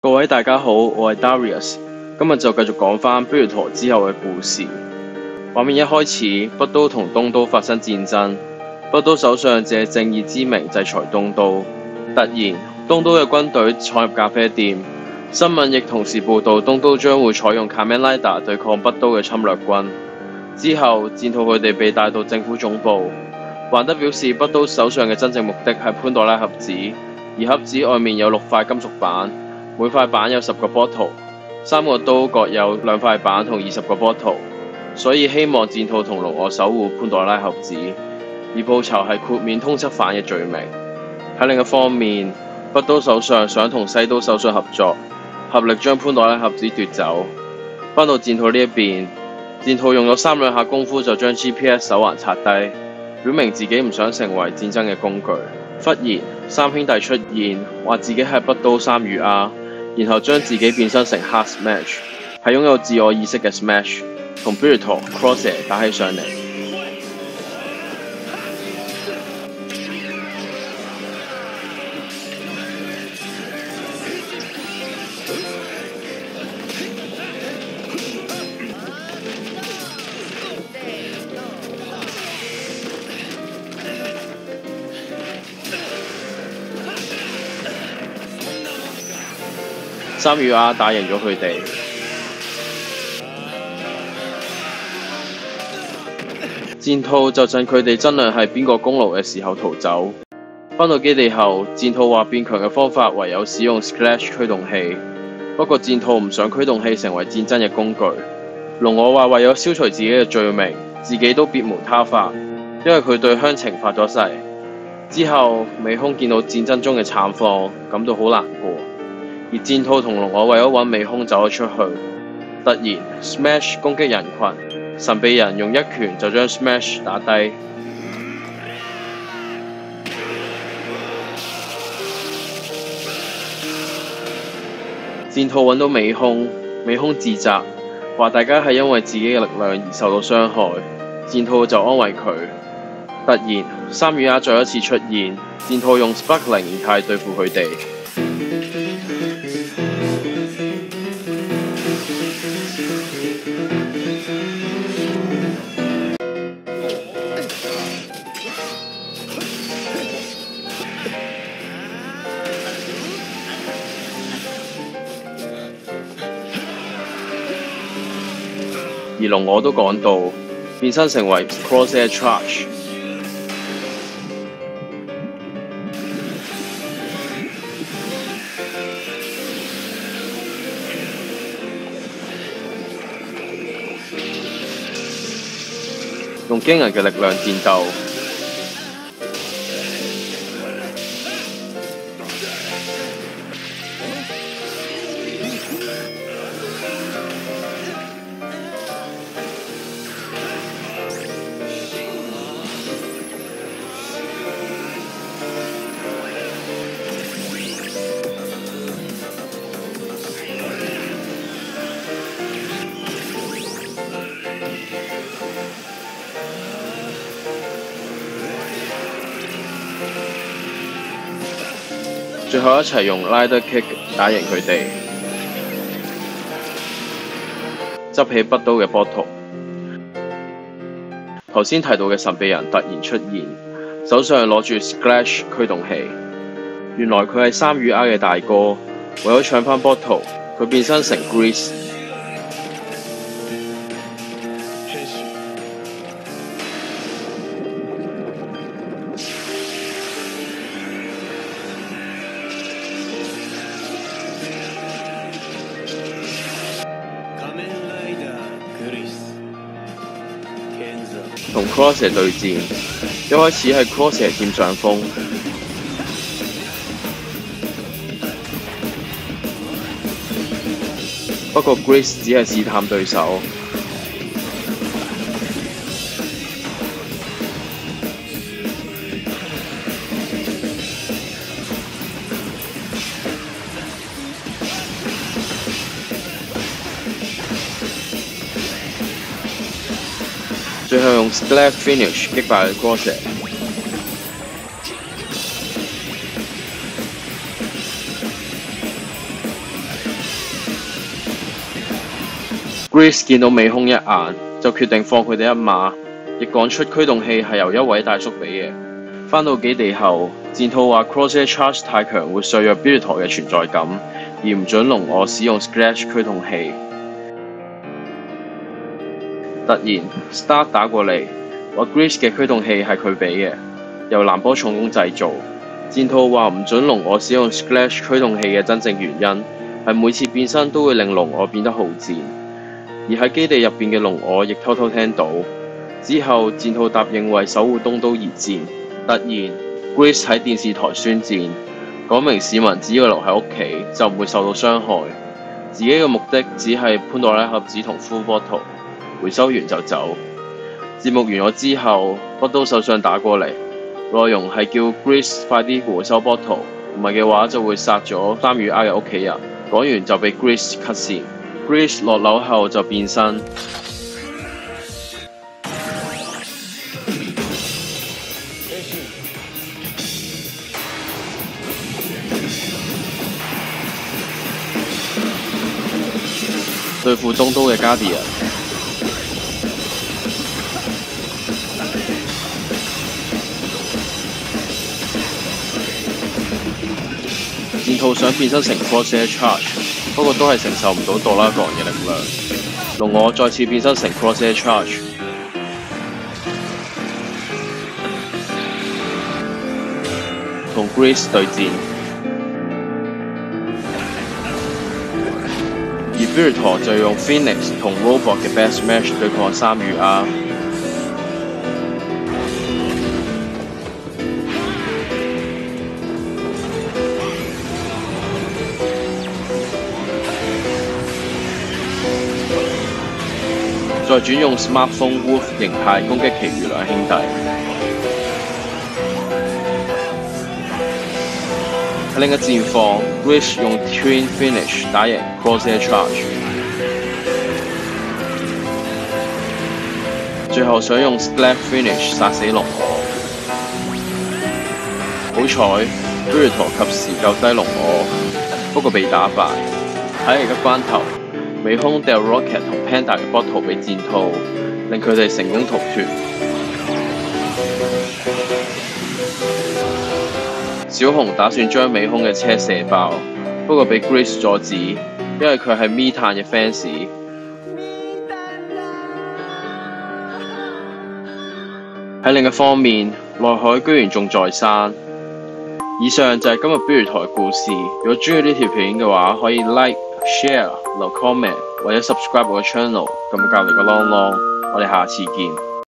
各位大家好，我係 Darius， 今日就繼續講返 Berutor 之後嘅故事。畫面一開始，北都同東都發生戰爭，北都首相借正義之名制裁東都。突然，東都嘅軍隊闖入咖啡店，新聞亦同時報導東都將會採用 Kamen Rider 對抗北都嘅侵略軍。之後，戰兔佢哋被帶到政府總部，橫德表示北都首相嘅真正目的係潘多拉盒子，而盒子外面有6塊金屬板。每塊板有10個 bottle，3個刀各有2塊板同20個 bottle， 所以希望戰兔同龍我守護潘多拉盒子，而報酬係豁免通緝犯嘅罪名。喺另一方面，北都首相想同西都首相合作，合力將潘多拉盒子奪走。返到戰兔呢一邊，戰兔用咗3兩下功夫就將 GPS 手環拆低，表明自己唔想成為戰爭嘅工具。忽然，三兄弟出現，話自己係北都3與 R。然後將自己變身成黑 Smash， 係擁有自我意識嘅 Smash， 同 Berutor、Crosshair 打起上嚟。3與 R 打贏咗佢哋，戰兔就趁佢哋爭論係邊個功勞嘅時候逃走。返到基地後，戰兔話變強嘅方法唯有使用 Sklash 驅動器，不過戰兔唔想驅動器成為戰爭嘅工具。龍我話為咗消除自己嘅罪名，自己都別無他法，因為佢對鄉情發咗誓。之後，美空見到戰爭中嘅慘況，感到好難過。而戰兔同龍我為咗揾美空走咗出去，突然 Smash 攻擊人群，神秘人用一拳就將 Smash 打低。戰兔揾到美空，美空自責，話大家係因為自己嘅力量而受到傷害，戰兔就安慰佢。突然3與 R 再一次出現，戰兔用 Sparkling 形態對付佢哋。而龍我都講到，變身成為 Crosshair Charge。用驚人嘅力量戰鬥。最後一齊用 Rider Kick 打贏佢哋，執起北都嘅 bottle。頭先提到嘅神秘人突然出現，手上攞住 Sklash 驅動器。原來佢係3與 R 嘅大哥，為咗搶返 bottle， 佢變身成 Grease。同 Crosshair 對戰，一開始係 Crosshair 佔上風，不過 Grease 只係試探對手。最後用 Splash Finish 擊敗 Crosshair。Grace 見到美空一眼，就決定放佢哋一馬，亦講出驅動器係由一位大叔俾嘅。返到基地後，戰兔話 Crosshair Charge 太強會削弱 Bellator 嘅存在感，而唔准龍我使用 Splash 驅動器。突然 Stark 打過嚟，話 Grace 嘅驅動器係佢俾嘅，由藍波重工製造。戰兔話唔准龍我使用 Splash 驅動器嘅真正原因係每次變身都會令龍我變得好戰。而喺基地入邊嘅龍我亦偷偷聽到。之後戰兔答應為守護東都而戰。突然 Grace 喺電視台宣戰，講明市民只要留喺屋企就唔會受到傷害，自己嘅目的只係潘多拉盒子同 Full Bottle， 回收完就走。節目完咗之後，北都首相打過嚟，內容係叫 Grace 快啲回收 Bottle， 唔係嘅話就會殺咗3與 R 嘅屋企人。講完就俾 Grace cut 線。Grace 落樓後就變身。對付東都嘅 Guardian。戰兔想變身成 Crosshair Charge， 不過都係承受唔到杜拉國人嘅力量。龍我再次變身成 Crosshair Charge， 同 Grace 對戰。而 Bellator 就用 Phoenix 同 Robot 嘅 Best Match 對抗3與 R。再轉用 Smartphone Wolf 形態攻擊其餘兩兄弟。喺另一戰況 ，Grace 用 Twin Finish 打贏 Crosshair Charge， 最後想用 Splash Finish 殺死龍我。好彩 Bellator 及時救低龍我，不過被打敗。喺而家關頭，美空掉 Rocket 同 Panda 嘅 Bottle 俾戰兔，令佢哋成功逃脫。小紅打算將美空嘅車射爆，不過被 Grace 阻止，因為佢係咪炭嘅 fans。喺另一方面，內海居然仲在生。以上就係今日 Bellator 嘅故事。如果中意呢條片嘅話，可以 like、share、留 comment 或者 subscribe 我嘅 channel， 撳隔離個啷啷。我哋下次見。